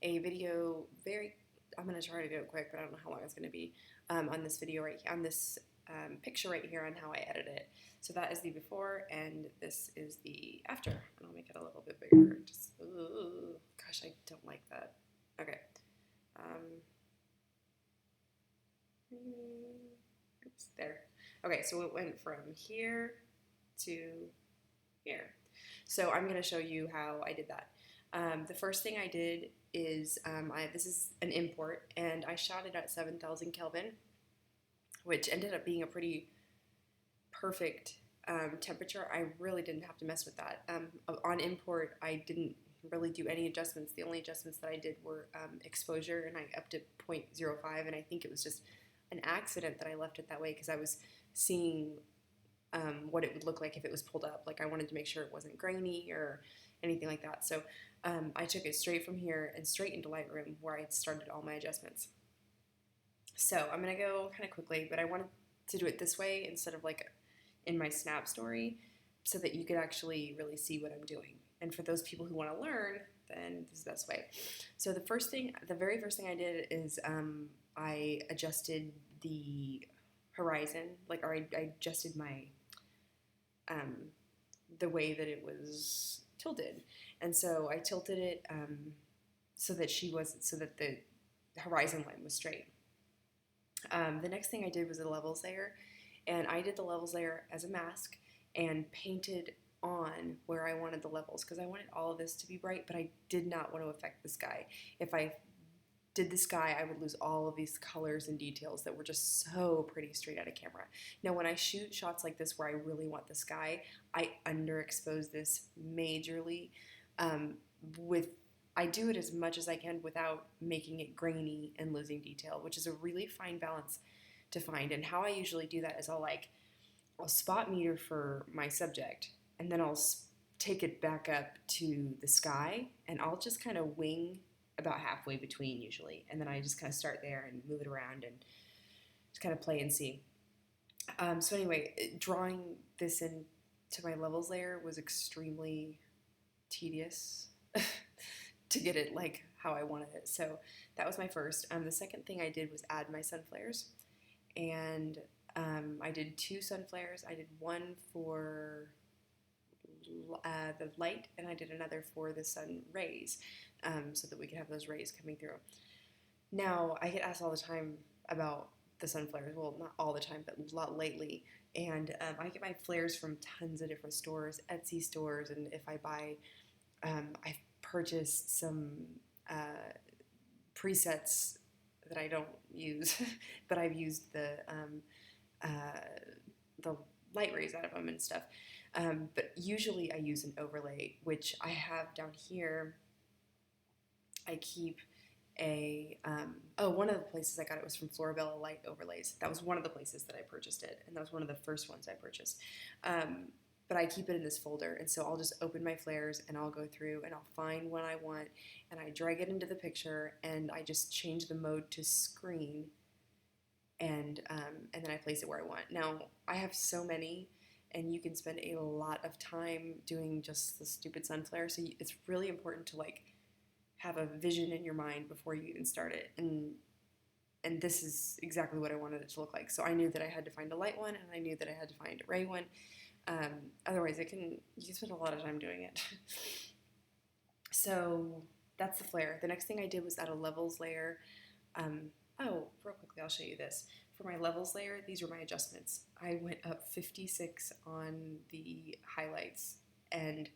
a video I'm going to try to do it quick, but I don't know how long it's going to be on this video right here, on this picture right here on how I edit it. So that is the before, and this is the after. And I'll make it a little bit bigger. Just, ooh, gosh, I don't like that. Okay. Oops, there. Okay, so it went from here to here. So I'm going to show you how I did that. The first thing I did is, this is an import, and I shot it at 7,000 Kelvin, which ended up being a pretty perfect temperature. I really didn't have to mess with that. On import, I didn't really do any adjustments. The only adjustments that I did were exposure, and I upped it 0.05, and I think it was just an accident that I left it that way because I was seeing what it would look like if it was pulled up. Like, I wanted to make sure it wasn't grainy or anything like that. So I took it straight from here and straight into Lightroom where I started all my adjustments. So I'm going to go kind of quickly, but I wanted to do it this way instead of like in my Snap story so that you could actually really see what I'm doing. And for those people who want to learn, then this is the best way. So the very first thing I did is I adjusted the horizon, or I adjusted my the way that it was tilted, and so I tilted it so that the horizon line was straight. The next thing I did was a levels layer, and I did the levels layer as a mask and painted on where I wanted the levels because I wanted all of this to be bright, but I did not want to affect the sky. If I did the sky, I would lose all of these colors and details that were just so pretty straight out of camera. Now, when I shoot shots like this where I really want the sky, I underexpose this majorly. I do it as much as I can without making it grainy and losing detail, which is a really fine balance to find. And how I usually do that is I'll spot meter for my subject, and then I'll take it back up to the sky, and I'll just kind of wing about halfway between usually, and then I just kind of start there and move it around and just kind of play and see. So anyway, drawing this into my levels layer was extremely tedious to get it like how I wanted it. So that was my first. The second thing I did was add my sun flares, and I did 2 sun flares. I did one for the light, and I did another for the sun rays, so that we could have those rays coming through. Now, I get asked all the time about the sun flares. Well, not all the time, but a lot lately. And I get my flares from tons of different stores, Etsy stores, and if I buy, I've purchased some presets that I don't use, but I've used the light rays out of them and stuff. But usually I use an overlay, which I have down here. I keep one of the places I got it was from Florabella Light Overlays. That was one of the places that I purchased it, and that was one of the first ones I purchased. But I keep it in this folder, and so I'll just open my flares, and I'll go through, and I'll find what I want, and I drag it into the picture, and I just change the mode to screen, and then I place it where I want. Now, I have so many, and you can spend a lot of time doing just the stupid sun flare, so it's really important to have a vision in your mind before you even start it, and this is exactly what I wanted it to look like. So I knew that I had to find a light one, and I knew that I had to find a ray one. Otherwise, you can spend a lot of time doing it. So that's the flare. The next thing I did was add a levels layer. Real quickly, I'll show you this. For my levels layer, these were my adjustments. I went up 56 on the highlights, and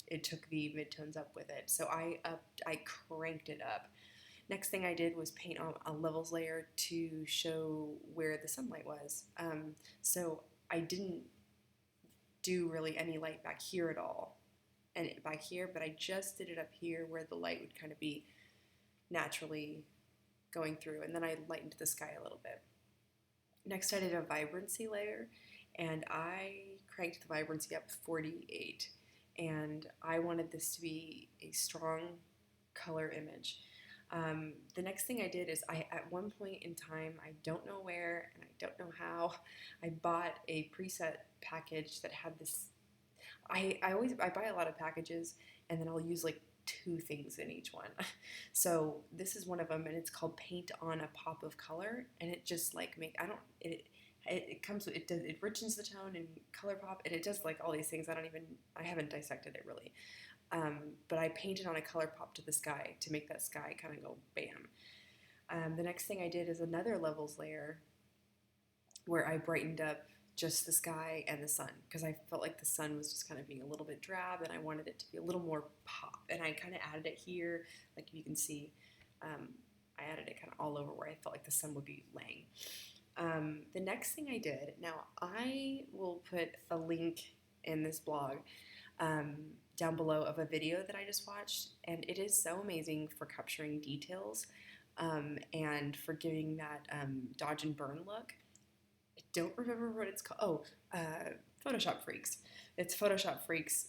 it took the midtones up with it. So I cranked it up. Next thing I did was paint on a levels layer to show where the sunlight was. So I didn't do really any light back here at all, and back here, but I just did it up here where the light would kind of be naturally going through, and then I lightened the sky a little bit. Next, I did a vibrancy layer, and I cranked the vibrancy up 48, and I wanted this to be a strong color image. The next thing I did is at one point in time, I don't know where and I don't know how, I bought a preset package that had this. I buy a lot of packages, and then I'll use 2 things in each one. So this is one of them, and it's called Paint on a Pop of Color, and it just like it comes with, it richens the tone and color pop, and it does like all these things. I haven't dissected it really. But I painted on a color pop to the sky to make that sky kind of go bam. The next thing I did is another levels layer where I brightened up just the sky and the sun, because I felt like the sun was just kind of being a little bit drab and I wanted it to be a little more pop. And I kind of added it here, like you can see, I added it kind of all over where I felt like the sun would be laying. The next thing I did, now I will put a link in this blog down below of a video that I just watched, and it is so amazing for capturing details and for giving that dodge and burn look. I don't remember what it's called. Photoshop Freaks. It's Photoshop Freaks.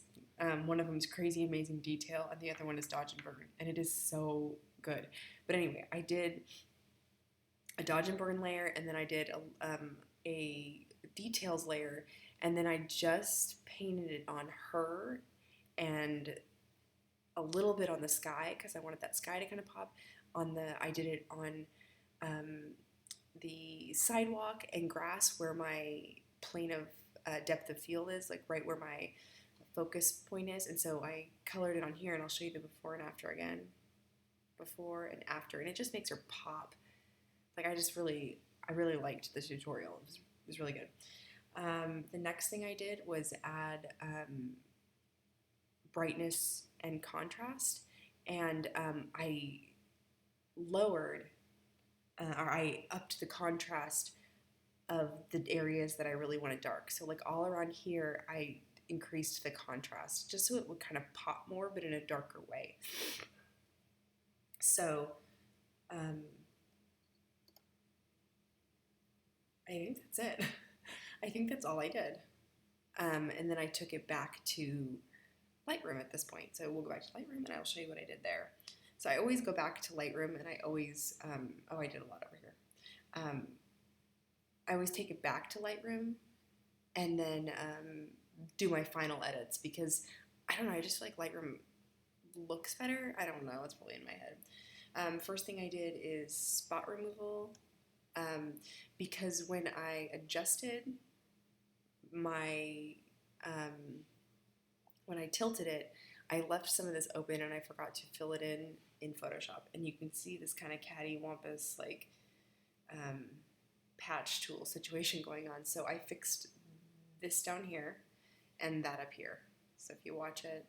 One of them is Crazy Amazing Detail, and the other one is Dodge and Burn, and it is so good. But anyway, I did a Dodge and Burn layer, and then I did a details layer, and then I just painted it on her and a little bit on the sky because I wanted that sky to kind of pop. I did it on the sidewalk and grass where my plane of depth of field is, like right where my focus point is, and so I colored it on here, and I'll show you the before and after again. Before and after, and it just makes her pop. Like I really liked the tutorial. It was really good. The next thing I did was add brightness and contrast, and I lowered or I upped the contrast of the areas that I really wanted dark. So like all around here, I increased the contrast just so it would kind of pop more, but in a darker way. So I think that's it. I think that's all I did. And then I took it back to Lightroom at this point. So we'll go back to Lightroom and I'll show you what I did there. So I always go back to Lightroom, and I always, I did a lot over here. I always take it back to Lightroom and then do my final edits because, I don't know, I just feel like Lightroom looks better. I don't know, it's probably in my head. First thing I did is spot removal because when I adjusted my, when I tilted it, I left some of this open and I forgot to fill it in Photoshop. And you can see this kind of cattywampus like patch tool situation going on. So I fixed this down here and that up here. So if you watch it,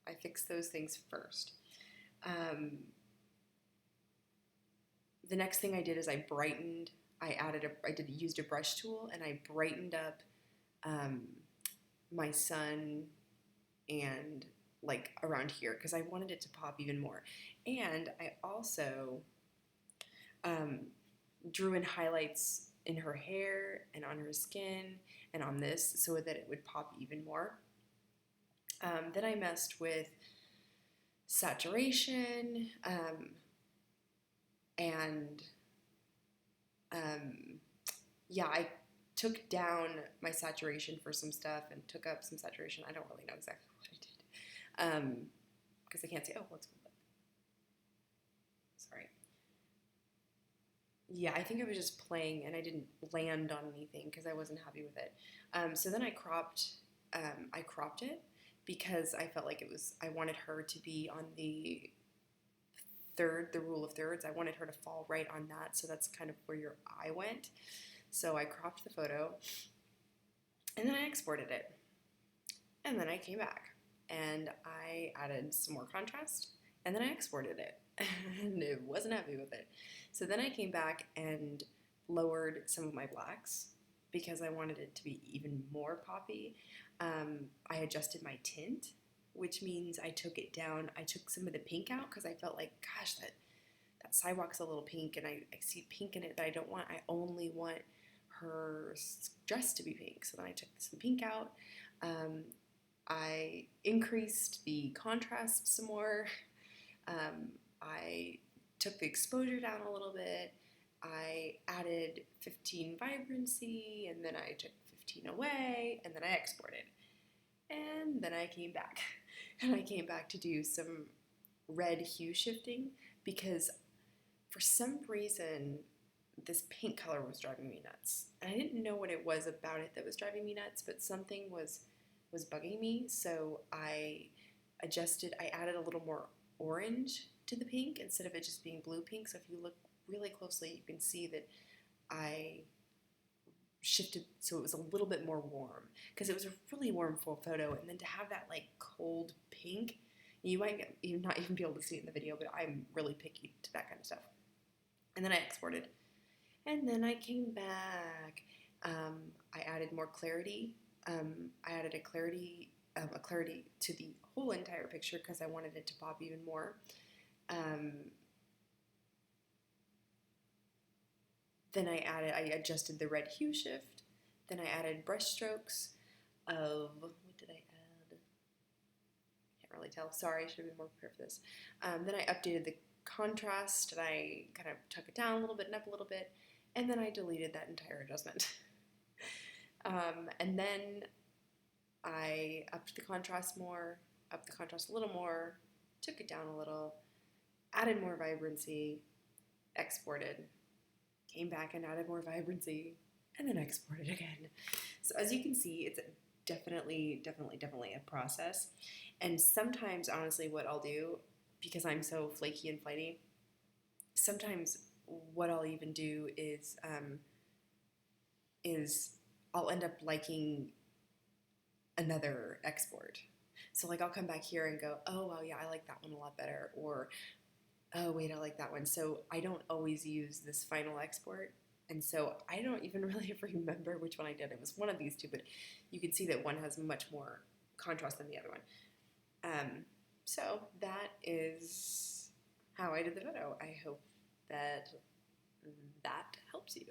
I fixed those things first. The next thing I did is I brightened. Used a brush tool and I brightened up my sun and like around here because I wanted it to pop even more. And I also drew in highlights in her hair and on her skin and on this so that it would pop even more. Then I messed with saturation and I took down my saturation for some stuff and took up some saturation. I don't really know exactly what I did because I can't say, oh, what's good. Sorry. Yeah, I think I was just playing and I didn't land on anything because I wasn't happy with it. So then I cropped it because I felt like I wanted her to be on the rule of thirds. I wanted her to fall right on that, so that's kind of where your eye went. So I cropped the photo, and then I exported it. And then I came back, and I added some more contrast, and then I exported it, and it wasn't happy with it. So then I came back and lowered some of my blacks, because I wanted it to be even more poppy. I adjusted my tint, which means I took it down. I took some of the pink out because I felt like, gosh, that sidewalk's a little pink and I see pink in it that I don't want. I only want her dress to be pink. So then I took some pink out. I increased the contrast some more. I took the exposure down a little bit. I added 15 vibrancy, and then I took 15 away, and then I exported. And then I came back. and I came back to do some red hue shifting because for some reason this pink color was driving me nuts. And I didn't know what it was about it that was driving me nuts, but something was bugging me. So I added a little more orange to the pink instead of it just being blue pink. So if you look really closely, you can see that I shifted so it was a little bit more warm because it was a really warm full photo, and then to have that like cold pink, you might not even be able to see it in the video, but I'm really picky to that kind of stuff. And then I exported, and then I came back. I added more clarity. I added a clarity to the whole entire picture because I wanted it to pop even more. Then I adjusted the red hue shift. Then I added brush strokes of, what did I add? Can't really tell. Sorry, I should have been more prepared for this. Then I updated the contrast, and I kind of took it down a little bit and up a little bit, and then I deleted that entire adjustment. And then I upped the contrast more, upped the contrast a little more, took it down a little, added more vibrancy, exported, came back and added more vibrancy, and then exported again. So as you can see, it's definitely a process. And sometimes, honestly, what I'll do, because I'm so flaky and flighty, sometimes what I'll even do is I'll end up liking another export. So like I'll come back here and go, oh, well, yeah, I like that one a lot better, or oh, wait, I like that one. So I don't always use this final export. And so I don't even really remember which one I did. It was one of these two, but you can see that one has much more contrast than the other one. So that is how I did the photo. I hope that helps you.